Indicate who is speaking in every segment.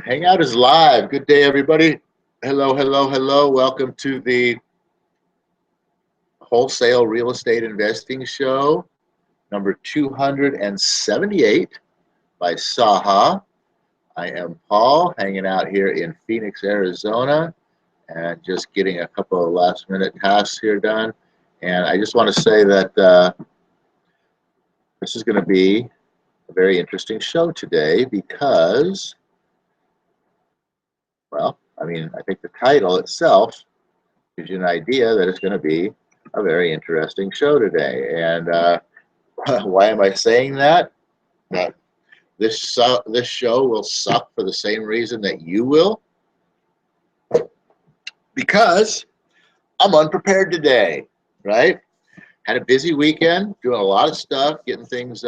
Speaker 1: Hangout is live. Good day, everybody. Hello, hello, hello. Welcome to the Wholesale Real Estate Investing Show, number 278 by SAHA. I am Paul, hanging out here in Phoenix, Arizona, and just getting a couple of last-minute tasks here done. And I just want to say that this is going to be a very interesting show today because, well, I mean, I think the title itself gives you an idea that it's going to be a very interesting show today. And why am I saying that? That this show will suck for the same reason that you will. Because I'm unprepared today, right? Had a busy weekend, doing a lot of stuff, getting things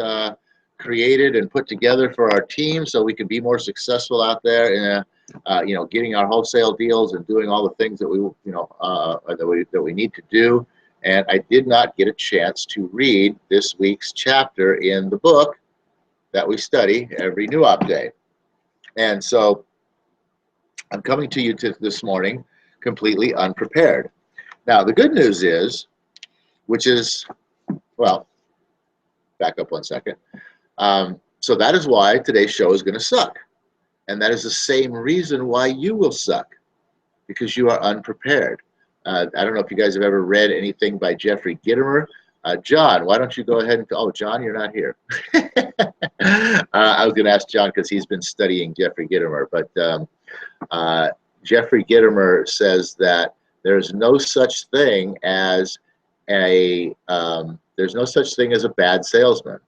Speaker 1: created and put together for our team so we can be more successful out there in getting our wholesale deals and doing all the things that we need to do. And I did not get a chance to read this week's chapter in the book that we study every New Op Day. And so I'm coming to you this morning completely unprepared. Now, the good news is, which is, well, back up one second. So that is why today's show is going to suck. And that is the same reason why you will suck, because you are unprepared. I don't know if you guys have ever read anything by Jeffrey Gitomer. John, why don't you go ahead and, oh, John, you're not here. I was going to ask John because he's been studying Jeffrey Gitomer, but Jeffrey Gitomer says that there's no such thing as a bad salesman,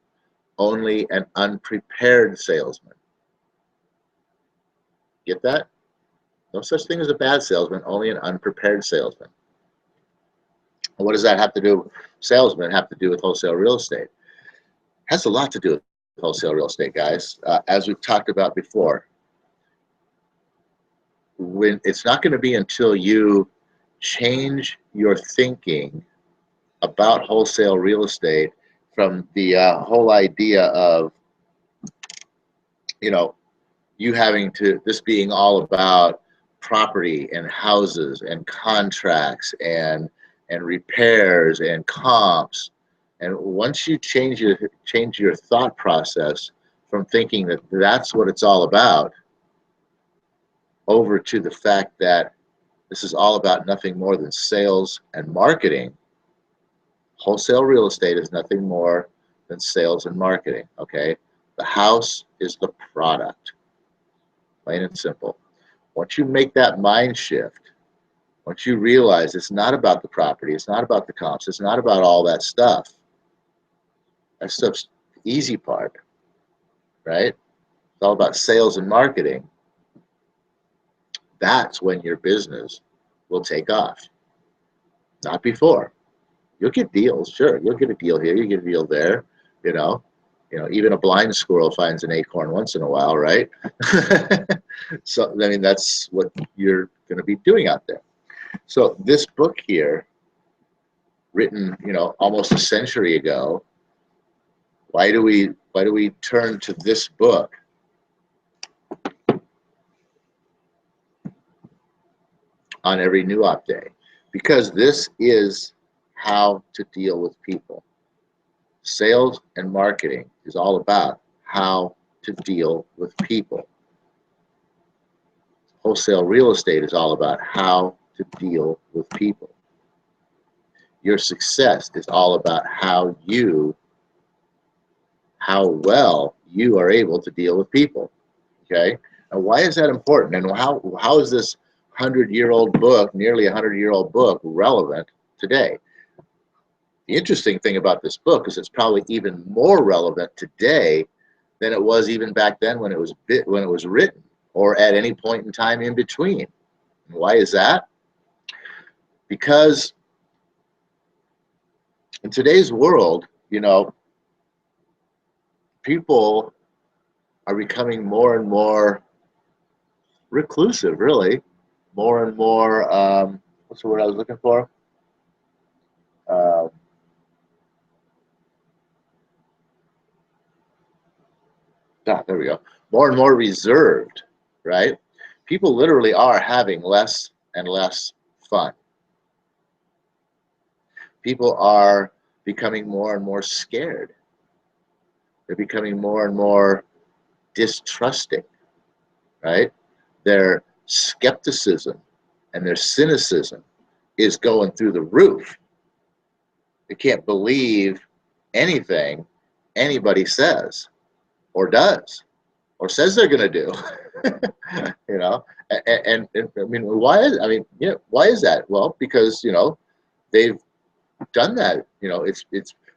Speaker 1: only an unprepared salesman. Get that? No such thing as a bad salesman, only an unprepared salesman. And what does that have to do? Salesmen have to do with wholesale real estate. It has a lot to do with wholesale real estate, guys. As we've talked about before, when it's not going to be until you change your thinking about wholesale real estate from the whole idea of, you having to, this being all about property and houses and contracts and repairs and comps. And once you change your thought process from thinking that that's what it's all about over to the fact that this is all about nothing more than sales and marketing, wholesale real estate is nothing more than sales and marketing, okay? The house is the product, plain and simple. Once you make that mind shift, once you realize it's not about the property, it's not about the comps, it's not about all that stuff. That stuff's the easy part, right? It's all about sales and marketing. That's when your business will take off, not before. You'll get deals, sure. You'll get a deal here, you get a deal there, even a blind squirrel finds an acorn once in a while, right? So, I mean, that's what you're going to be doing out there. So this book here, written, almost a century ago, why do we turn to this book? On every New Op Day? Because this is how to deal with people. Sales and marketing is all about how to deal with people. Wholesale real estate is all about how to deal with people. Your success is all about how well you are able to deal with people. Okay? Now, why is that important? And how is this 100-year-old book, nearly 100-year-old book, relevant today? The interesting thing about this book is it's probably even more relevant today than it was even back then when it was written, or at any point in time in between. And why is that? Because in today's world, people are becoming more and more reclusive, really. More and more, what's the word I was looking for? There we go. More and more reserved, right? People literally are having less and less fun. People are becoming more and more scared. They're becoming more and more distrusting, right? Their skepticism and their cynicism is going through the roof. They can't believe anything anybody says or does or says they're going to do. You know, and I mean, why is, I mean, yeah, why is that? Well, because, you know, they've done that. You know,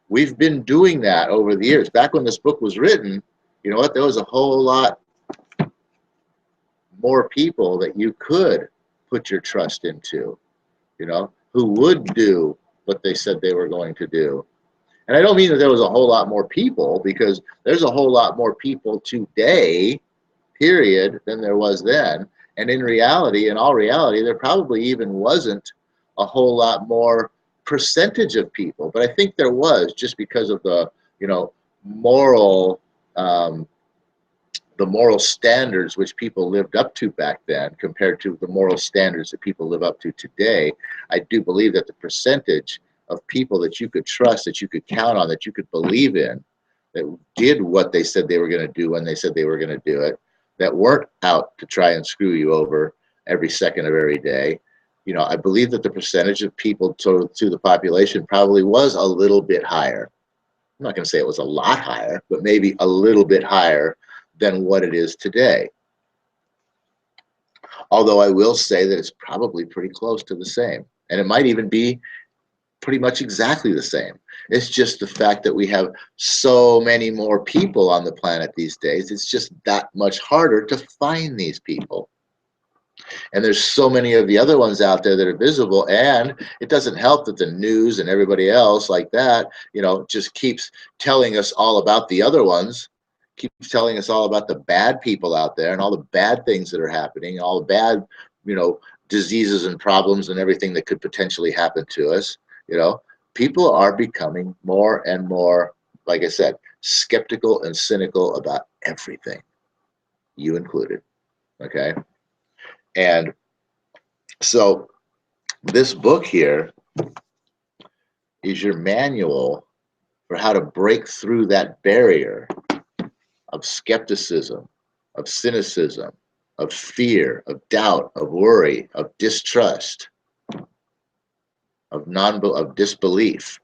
Speaker 1: we've been doing that over the years. Back when this book was written, you know what, there was a whole lot more people that you could put your trust into, you know, who would do what they said they were going to do. And I don't mean that there was a whole lot more people, because there's a whole lot more people today, period, than there was then. And in reality, in all reality, there probably even wasn't a whole lot more percentage of people. But I think there was, just because of the, you know, moral the moral standards which people lived up to back then compared to the moral standards that people live up to today. I do believe that the percentage of people that you could trust, that you could count on, that you could believe in, that did what they said they were going to do when they said they were going to do it, that weren't out to try and screw you over every second of every day, you know, I believe that the percentage of people to the population probably was a little bit higher. I'm not going to say it was a lot higher, but maybe a little bit higher than what it is today. Although I will say that it's probably pretty close to the same. And it might even be pretty much exactly the same. It's just the fact that we have so many more people on the planet these days. It's just that much harder to find these people. And there's so many of the other ones out there that are visible, and it doesn't help that the news and everybody else like that, you know, just keeps telling us all about the other ones, keeps telling us all about the bad people out there and all the bad things that are happening, all the bad, you know, diseases and problems and everything that could potentially happen to us. You know, people are becoming more and more, like I said, skeptical and cynical about everything, you included. Okay. And so this book here is your manual for how to break through that barrier of skepticism, of cynicism, of fear, of doubt, of worry, of distrust, of disbelief.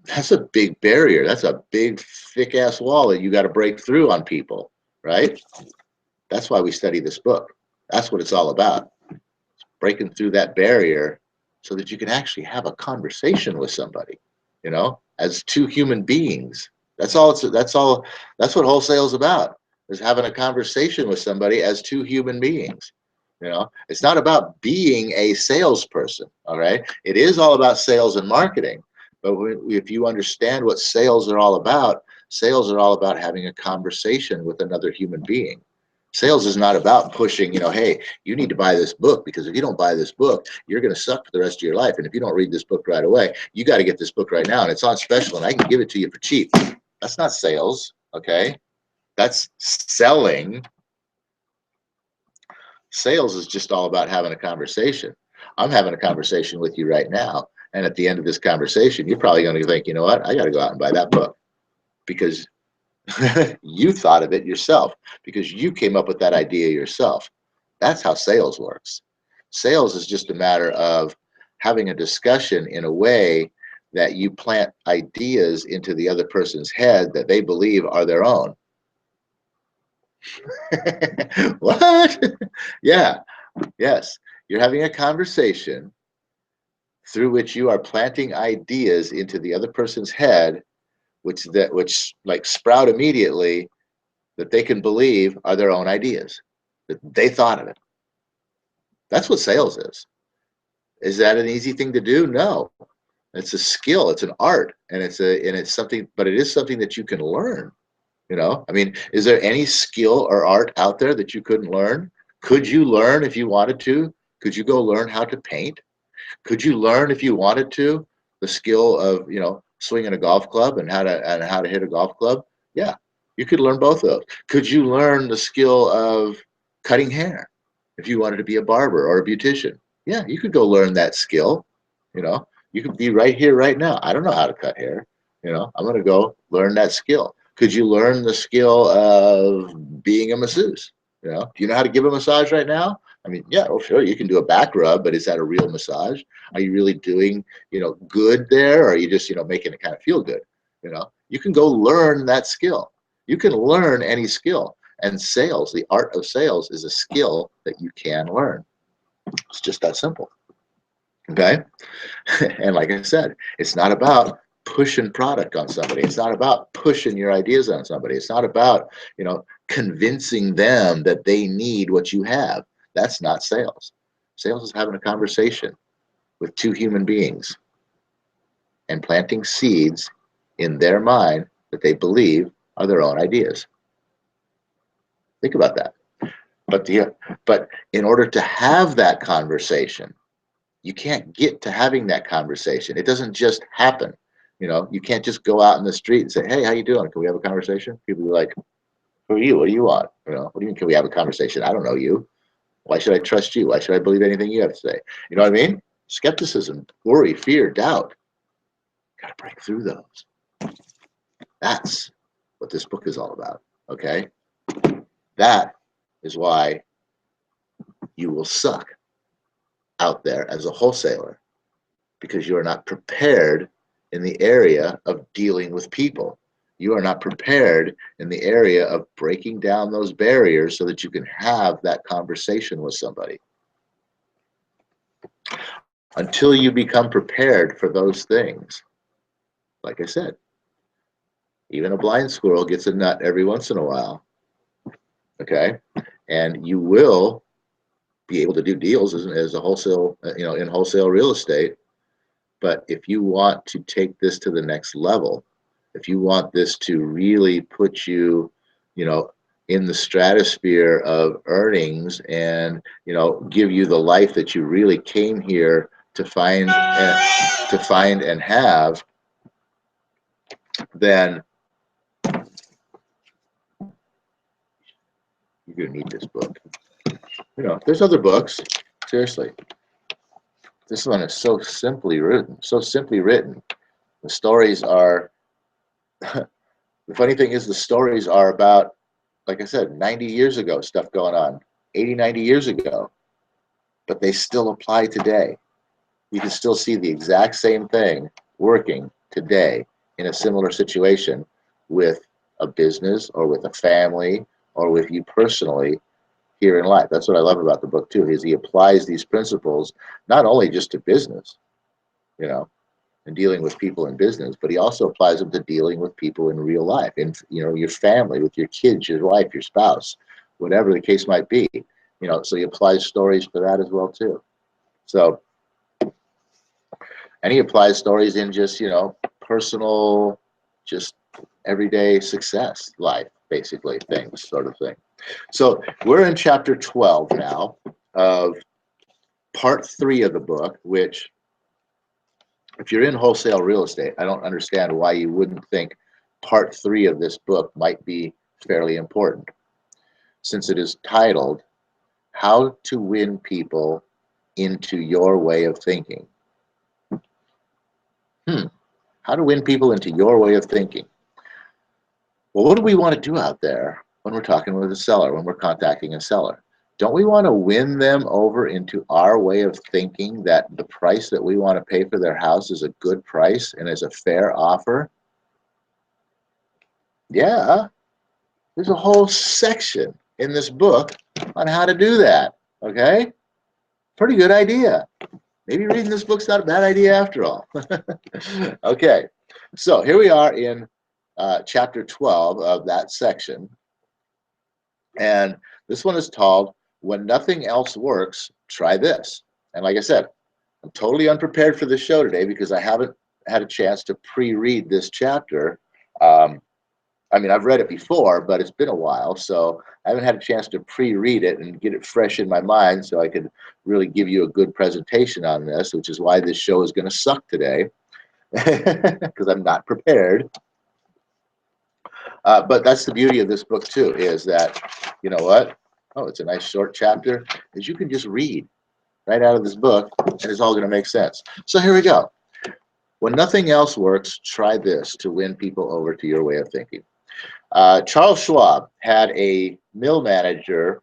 Speaker 1: That's a big barrier. That's a big, thick-ass wall that you got to break through on people, right? That's why we study this book. That's what it's all about. It's breaking through that barrier so that you can actually have a conversation with somebody, you know, as two human beings. That's what Wholesale is about, is having a conversation with somebody as two human beings. You know, it's not about being a salesperson, all right? It is all about sales and marketing. But if you understand what sales are all about having a conversation with another human being. Sales is not about pushing, you know, hey, you need to buy this book, because if you don't buy this book, you're going to suck for the rest of your life. And if you don't read this book right away, you got to get this book right now. And it's on special, and I can give it to you for cheap. That's not sales, okay? That's selling. Sales is just all about having a conversation. I'm having a conversation with you right now. And at the end of this conversation, you're probably going to think, you know what, I got to go out and buy that book, because you thought of it yourself, because you came up with that idea yourself. That's how sales works. Sales is just a matter of having a discussion in a way that you plant ideas into the other person's head that they believe are their own. What? Yeah. Yes. You're having a conversation through which you are planting ideas into the other person's head, which like sprout immediately, that they can believe are their own ideas, that they thought of it. That's what sales is. Is that an easy thing to do? No. It's a skill, it's an art, and it's something, but it is something that you can learn. You know, I mean, is there any skill or art out there that you couldn't learn? Could you learn if you wanted to? Could you go learn how to paint? Could you learn, if you wanted to, the skill of, you know, swinging a golf club and how to hit a golf club? Yeah, you could learn both of those. Could you learn the skill of, cutting hair. If you wanted to be a barber or a beautician, yeah, you could go learn that skill. You know, you could be right here, right now. I don't know how to cut hair. You know, I'm going to go learn that skill. Could you learn the skill of being a masseuse? You know, do you know how to give a massage right now? I mean, yeah, well, sure, you can do a back rub, but is that a real massage? Are you really doing, you know, good there? Or are you just, you know, making it kind of feel good? You know, you can go learn that skill. You can learn any skill. And sales, the art of sales, is a skill that you can learn. It's just that simple. Okay? And like I said, it's not about pushing product on somebody. It's not about pushing your ideas on somebody. It's not about, you know, convincing them that they need what you have. That's not sales. Sales is having a conversation with two human beings and planting seeds in their mind that they believe are their own ideas. Think about that. But in order to have that conversation, you can't get to having that conversation. It doesn't just happen. You know, you can't just go out in the street and say, hey, how you doing? Can we have a conversation? People be like, who are you? What do you want? You know, what do you mean, can we have a conversation? I don't know you. Why should I trust you? Why should I believe anything you have to say? You know what I mean? Skepticism, worry, fear, doubt. Got to break through those. That's what this book is all about, okay? That is why you will suck out there as a wholesaler, because you are not prepared in the area of dealing with people. You are not prepared in the area of breaking down those barriers so that you can have that conversation with somebody. Until you become prepared for those things, like I said, even a blind squirrel gets a nut every once in a while, okay? And you will be able to do deals as a wholesale, you know, in wholesale real estate. But if you want to take this to the next level, if you want this to really put you, you know, in the stratosphere of earnings and, you know, give you the life that you really came here to find and have, then you're going to need this book. You know, there's other books, seriously. This one is so simply written, so simply written. The stories are, the funny thing is the stories are about, like I said, 90 years ago, stuff going on, 80, 90 years ago, but they still apply today. You can still see the exact same thing working today in a similar situation with a business or with a family or with you personally here in life. That's what I love about the book too, is he applies these principles not only just to business, you know, and dealing with people in business, but he also applies them to dealing with people in real life, in, you know, your family, with your kids, your wife, your spouse, whatever the case might be, you know. So he applies stories for that as well too. So, and he applies stories in just, you know, personal, just everyday success life, basically, things, sort of thing. So we're in chapter 12 now of part 3 of the book, which, if you're in wholesale real estate, I don't understand why you wouldn't think part 3 of this book might be fairly important, since it is titled How to Win People into Your Way of Thinking. How to win people into your way of thinking. Well, what do we want to do out there when we're talking with a seller, when we're contacting a seller? Don't we want to win them over into our way of thinking that the price that we want to pay for their house is a good price and is a fair offer? Yeah, there's a whole section in this book on how to do that, okay? Pretty good idea. Maybe reading this book's not a bad idea after all. Okay, so here we are in chapter 12 of that section. And this one is called When Nothing Else Works, Try This. And like I said, I'm totally unprepared for this show today because I haven't had a chance to pre-read this chapter. I mean, I've read it before, but it's been a while, so I haven't had a chance to pre-read it and get it fresh in my mind so I could really give you a good presentation on this, which is why this show is going to suck today, because I'm not prepared. But that's the beauty of this book too, is that, you know what, Oh, it's a nice short chapter that you can just read right out of this book, and it's all going to make sense. So here we go. When nothing else works, try this to win people over to your way of thinking. Charles Schwab had a mill manager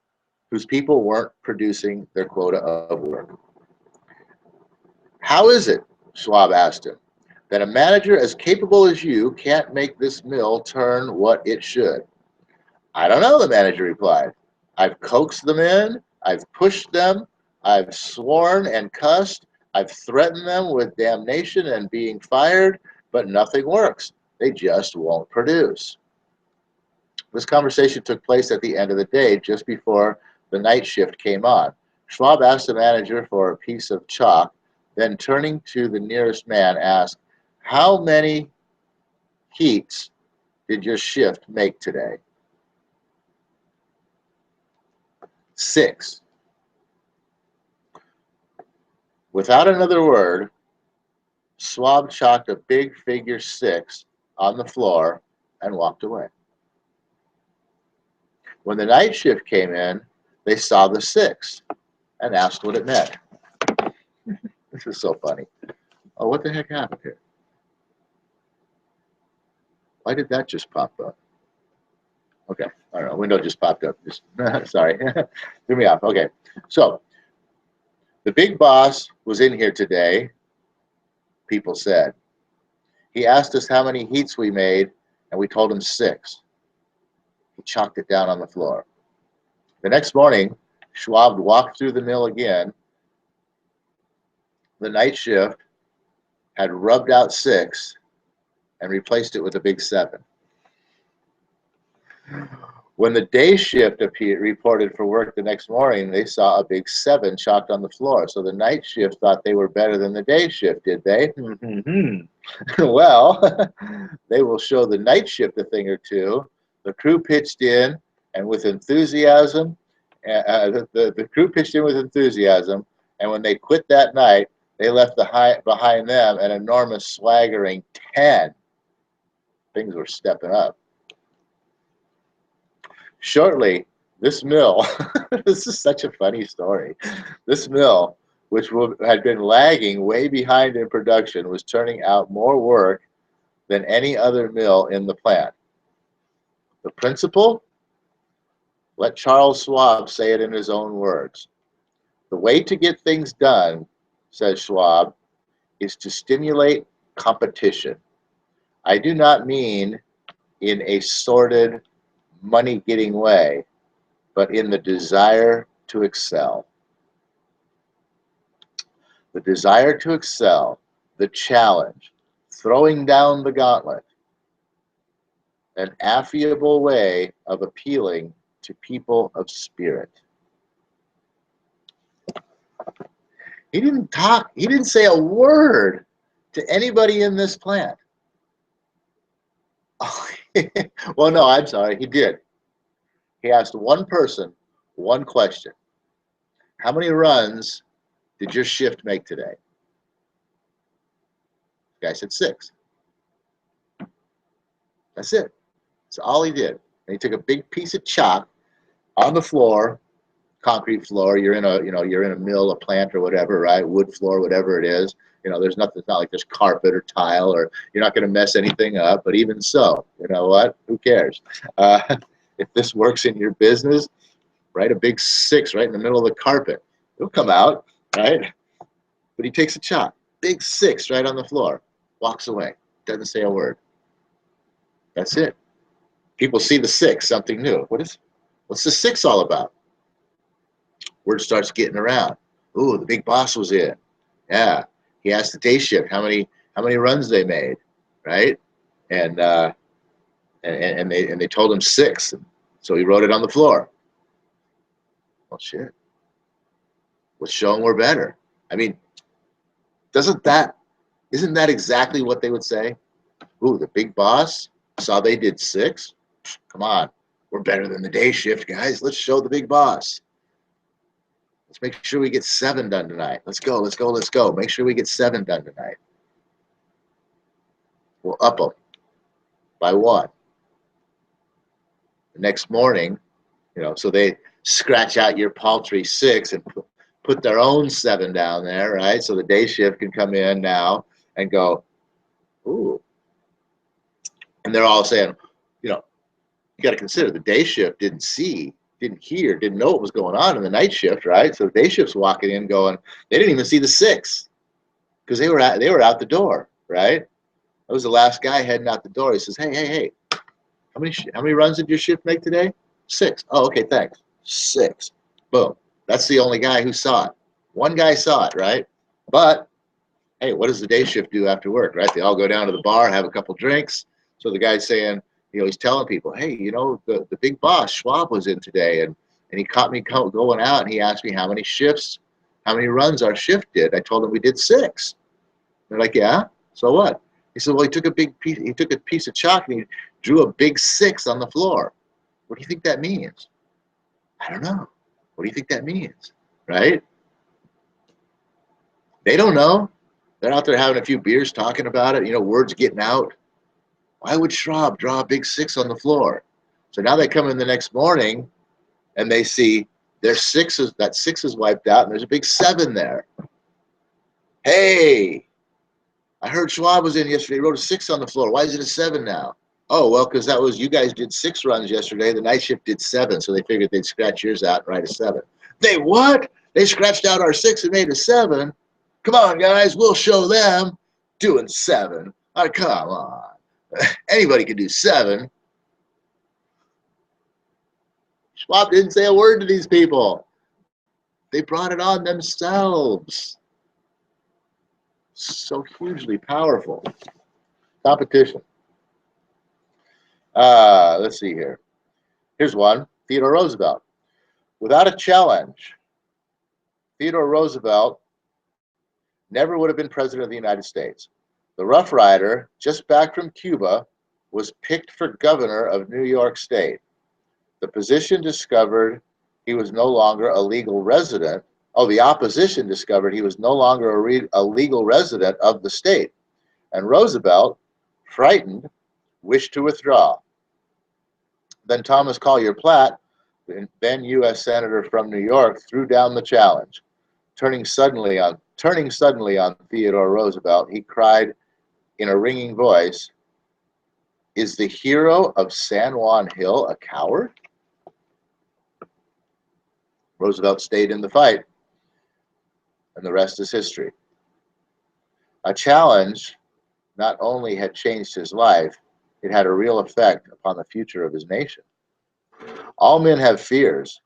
Speaker 1: whose people weren't producing their quota of work. How is it, Schwab asked him, that a manager as capable as you can't make this mill turn what it should? I don't know, the manager replied. I've coaxed them in, I've pushed them, I've sworn and cussed, I've threatened them with damnation and being fired, but nothing works. They just won't produce. This conversation took place at the end of the day, just before the night shift came on. Schwab asked the manager for a piece of chalk, then turning to the nearest man, asked, how many heats did your shift make today? 6. Without another word, Schwab chalked a big figure 6 on the floor and walked away. When the night shift came in, they saw the 6 and asked what it meant. This is so funny. Oh, what the heck happened here? Why did that just pop up? Okay, I don't know. Window just popped up. Just sorry, threw me off. Okay, so the big boss was in here today. People said he asked us how many heats we made, and we told him 6. He chalked it down on the floor. The next morning, Schwab walked through the mill again. The night shift had rubbed out 6 and replaced it with a big 7. When the day shift reported for work the next morning, they saw a big 7 chalked on the floor. So the night shift thought they were better than the day shift, did they? Well, they will show the night shift a thing or two. The crew pitched in, and with enthusiasm, the crew pitched in with enthusiasm, and when they quit that night, they left behind them an enormous swaggering 10. Things were stepping up. Shortly, this mill, this is such a funny story, this mill, which had been lagging way behind in production, was turning out more work than any other mill in the plant. The principle? Let Charles Schwab say it in his own words. The way to get things done, says Schwab, is to stimulate competition. I do not mean in a sordid, money-getting way, but in the desire to excel. The desire to excel, the challenge, throwing down the gauntlet, an affable way of appealing to people of spirit. He didn't say a word to anybody in this plant. Oh, well, no, I'm sorry, he did. He asked one person one question. How many runs did your shift make today? The guy said 6. That's it. That's all he did. And he took a big piece of chalk on the floor, concrete floor. You're in a mill, a plant, or whatever, right? Wood floor, whatever it is. There's nothing. It's not like there's carpet or tile, or you're not going to mess anything up. But even so, you know what? Who cares? If this works in your business, write a big 6 right in the middle of the carpet. It'll come out, right? But he takes a chalk, big 6 right on the floor, walks away, doesn't say a word. That's it. People see the 6, something new. What's the 6 all about? Word starts getting around. Ooh, the big boss was in. Yeah. He asked the day shift how many runs they made, right? And they told him 6. So he wrote it on the floor. Well, shit. Let's show them we're better. I mean, isn't that exactly what they would say? Ooh, the big boss saw they did 6. Come on, we're better than the day shift, guys. Let's show the big boss. Let's make sure we get 7 done tonight. Let's go, let's go, let's go. Make sure we get 7 done tonight. We'll up them by 1. The next morning, so they scratch out your paltry 6 and put their own 7 down there, right? So the day shift can come in now and go, ooh. And they're all saying, you know, you got to consider the day shift didn't see, didn't hear, didn't know what was going on in the night shift, right? So the day shift's walking in going, they didn't even see the 6 because they were out the door, right? That was the last guy heading out the door. He says, hey, how many runs did your shift make today? 6. Oh, okay, thanks. 6. Boom. That's the only guy who saw it. One guy saw it, right? But hey, what does the day shift do after work, right? They all go down to the bar, have a couple drinks. So the guy's saying, you know, he's telling people, hey, you know, the big boss, Schwab, was in today, and he caught me going out, and he asked me how many runs our shift did. I told him we did 6. They're like, yeah, so what? He said, well, he took a piece of chalk and he drew a big 6 on the floor. What do you think that means? I don't know. What do you think that means? Right? They don't know. They're out there having a few beers talking about it. You know, word's getting out. Why would Schwab draw a big 6 on the floor? So now they come in the next morning and they see that 6 is wiped out and there's a big 7 there. Hey, I heard Schwab was in yesterday. He wrote a 6 on the floor. Why is it a 7 now? Oh, well, because you guys did 6 runs yesterday. The night shift did 7, so they figured they'd scratch yours out and write a 7. They what? They scratched out our 6 and made a 7? Come on, guys, we'll show them doing 7. Oh, come on. Anybody can do 7. Schwab didn't say a word to these people. They brought it on themselves. So hugely powerful. Competition. Let's see here. Here's one. Theodore Roosevelt. Without a challenge, Theodore Roosevelt never would have been president of the United States. The Rough Rider, just back from Cuba, was picked for governor of New York State. The position discovered he was no longer a legal resident. Oh, the opposition discovered he was no longer a legal resident of the state. And Roosevelt, frightened, wished to withdraw. Then Thomas Collier Platt, then U.S. Senator from New York, threw down the challenge. Turning suddenly on Theodore Roosevelt, he cried in a ringing voice, "Is the hero of San Juan Hill a coward?" Roosevelt stayed in the fight, and the rest is history. A challenge not only had changed his life, it had a real effect upon the future of his nation. All men have fears,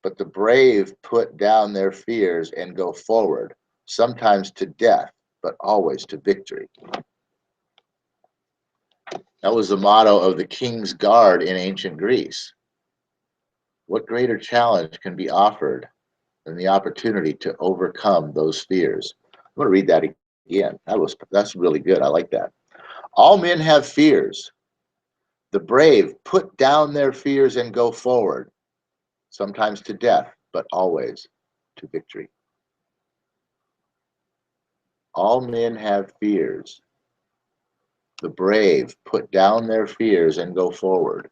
Speaker 1: but the brave put down their fears and go forward, sometimes to death, but always to victory. That was the motto of the King's Guard in ancient Greece. What greater challenge can be offered than the opportunity to overcome those fears? I'm going to read that again. That's really good. I like that. All men have fears. The brave put down their fears and go forward, sometimes to death, but always to victory. All men have fears. The brave put down their fears and go forward,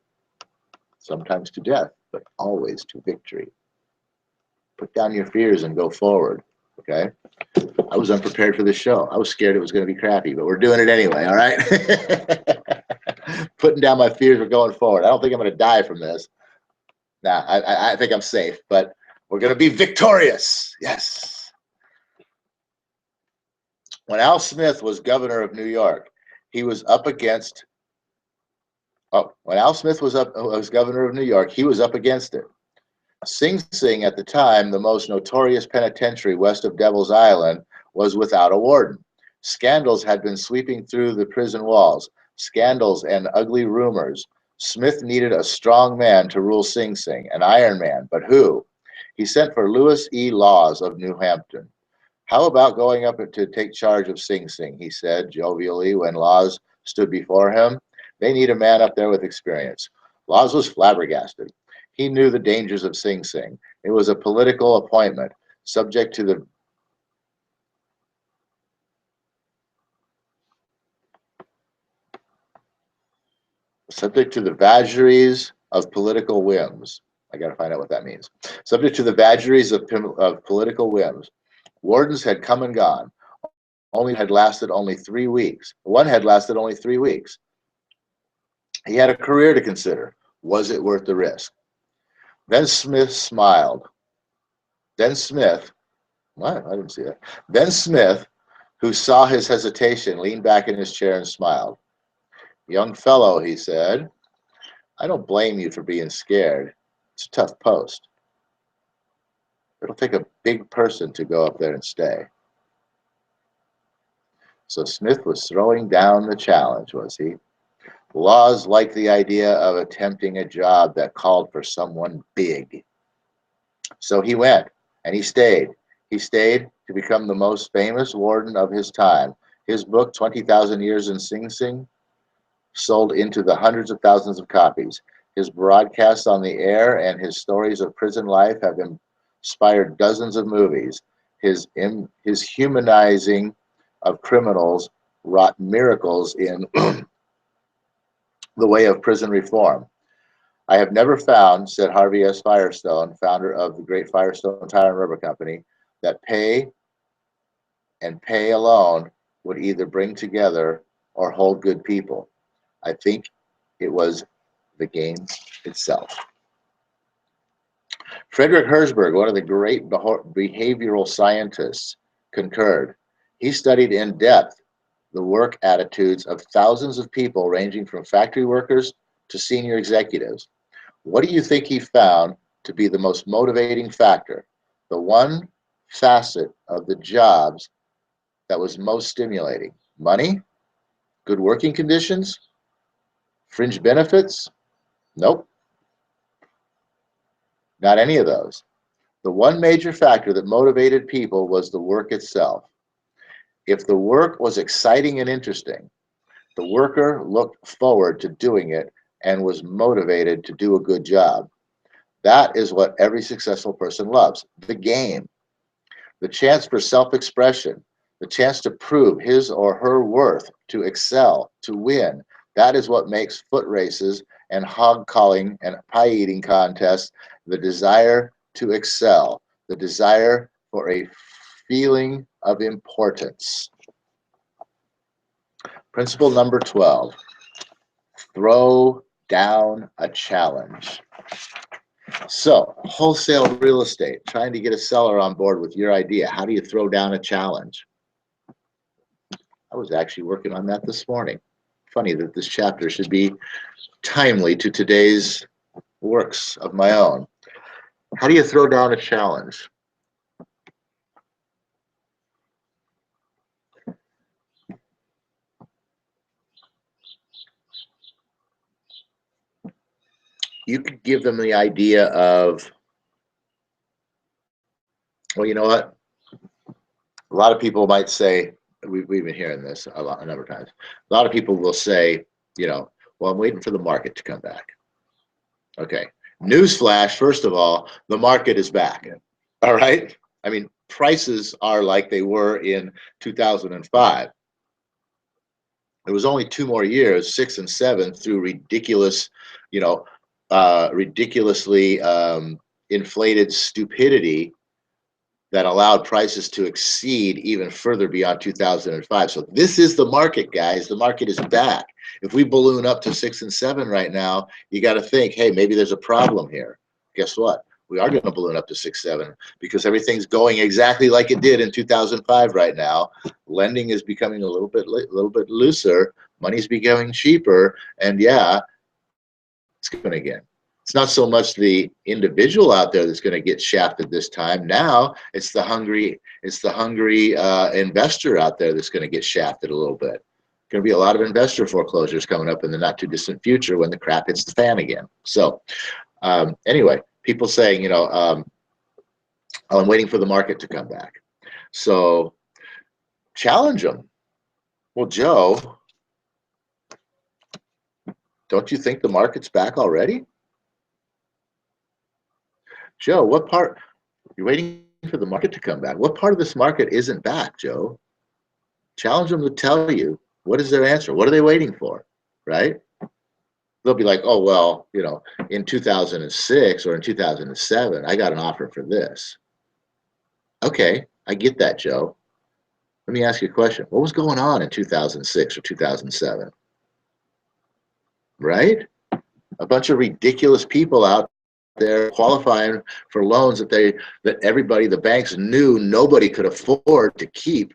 Speaker 1: sometimes to death, but always to victory. Put down your fears and go forward, okay? I was unprepared for this show. I was scared it was going to be crappy, but we're doing it anyway, all right? Putting down my fears, we're going forward. I don't think I'm going to die from this. Nah, I think I'm safe, but we're going to be victorious. Yes. When Al Smith was governor of New York, he was up against. When Al Smith was governor of New York, he was up against it. Sing Sing, at the time the most notorious penitentiary west of Devil's Island, was without a warden. Scandals had been sweeping through the prison walls. Scandals and ugly rumors. Smith needed a strong man to rule Sing Sing, an Iron Man, but who? He sent for Lewis E. Laws of New Hampton. How about going up to take charge of Sing Sing, he said jovially when Laws stood before him. They need a man up there with experience. Laws was flabbergasted. He knew the dangers of Sing Sing. It was a political appointment, subject to the vagaries of political whims. I got to find out what that means. Subject to the vagaries of political whims, wardens had come and gone. One had lasted only 3 weeks. He had a career to consider. Was it worth the risk? Then Smith smiled. What? I didn't see that. Then Smith, who saw his hesitation, leaned back in his chair and smiled. Young fellow, he said, I don't blame you for being scared. It's a tough post. It'll take a big person to go up there and stay. So Smith was throwing down the challenge, was he? Laws liked the idea of attempting a job that called for someone big. So he went, and he stayed. He stayed to become the most famous warden of his time. His book, 20,000 Years in Sing Sing, sold into the hundreds of thousands of copies. His broadcasts on the air and his stories of prison life have inspired dozens of movies. His humanizing of criminals wrought miracles in the way of prison reform. I have never found, said Harvey S. Firestone, founder of the great Firestone Tire and Rubber Company, that pay and pay alone would either bring together or hold good people. I think it was the game itself. Frederick Herzberg, one of the great behavioral scientists, concurred. He studied in depth the work attitudes of thousands of people ranging from factory workers to senior executives. What do you think he found to be the most motivating factor? The one facet of the jobs that was most stimulating? Money? Good working conditions? Fringe benefits? Nope. Not any of those. The one major factor that motivated people was the work itself. If the work was exciting and interesting, the worker looked forward to doing it and was motivated to do a good job. That is what every successful person loves, the game, the chance for self-expression, the chance to prove his or her worth, to excel, to win. That is what makes foot races and hog calling and pie eating contests the desire to excel, the desire for a feeling of importance. Principle number 12, throw down a challenge. So, wholesale real estate, trying to get a seller on board with your idea. How do you throw down a challenge? I was actually working on that this morning. Funny that this chapter should be timely to today's works of my own. How do you throw down a challenge? You could give them the idea of, well, you know what? A lot of people might say, we've been hearing this a number of times. A lot of people will say, you know, well, I'm waiting for the market to come back. Okay. Newsflash, first of all, the market is back. All right. I mean, prices are like they were in 2005. It was only 2 more years, 6 and 7, through ridiculous, you know, ridiculously inflated stupidity that allowed prices to exceed even further beyond 2005. So this is the market, guys. The market is back. If we balloon up to 6 and 7 right now, you got to think, hey, maybe there's a problem here. Guess what? We are going to balloon up to 6, 7 because everything's going exactly like it did in 2005 right now. Lending is becoming a little bit looser. Money's becoming cheaper, and yeah, it's going again. It's not so much the individual out there that's going to get shafted this time. Now it's the hungry investor out there that's going to get shafted a little bit. Going to be a lot of investor foreclosures coming up in the not too distant future when the crap hits the fan again. So anyway, people saying, you know, I'm waiting for the market to come back. So challenge them. Well, Joe, don't you think the market's back already? Joe, what part? You're waiting for the market to come back. What part of this market isn't back, Joe? Challenge them to tell you what is their answer. What are they waiting for, right? they'll be like, oh, well, you know, in 2006 or in 2007, I got an offer for this. Okay, I get that, Joe. Let me ask you a question. What was going on in 2006 or 2007? Right? A bunch of ridiculous people out there qualifying for loans that everybody, the banks knew nobody could afford to keep,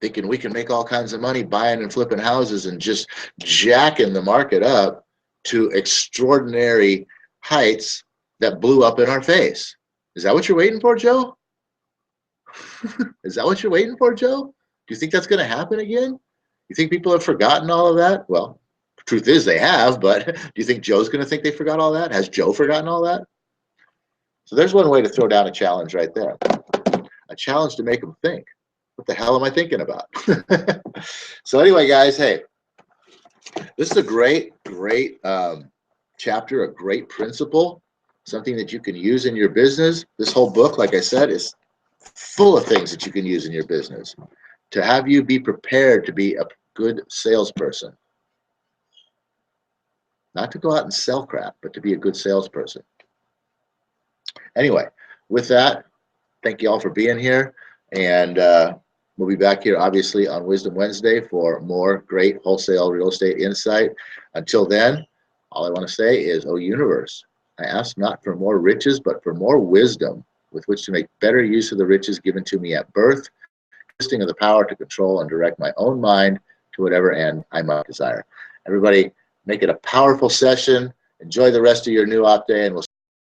Speaker 1: thinking we can make all kinds of money buying and flipping houses and just jacking the market up to extraordinary heights that blew up in our face. Is that what you're waiting for, Joe? Is that what you're waiting for, Joe? Do you think that's going to happen again? You think people have forgotten all of that? Well, the truth is they have, but do you think Joe's going to think they forgot all that? Has Joe forgotten all that? So there's one way to throw down a challenge right there. A challenge to make them think. What the hell am I thinking about? So anyway, guys, hey, this is a great chapter, a great principle, something that you can use in your business. This whole book, like I said, is full of things that you can use in your business to have you be prepared to be a good salesperson. Not to go out and sell crap, but to be a good salesperson. Anyway, with that, thank you all for being here. And we'll be back here, obviously, on Wisdom Wednesday for more great wholesale real estate insight. Until then, all I want to say is, oh, universe, I ask not for more riches, but for more wisdom with which to make better use of the riches given to me at birth, consisting of the power to control and direct my own mind to whatever end I might desire. Everybody, make it a powerful session. Enjoy the rest of your new op day, and we'll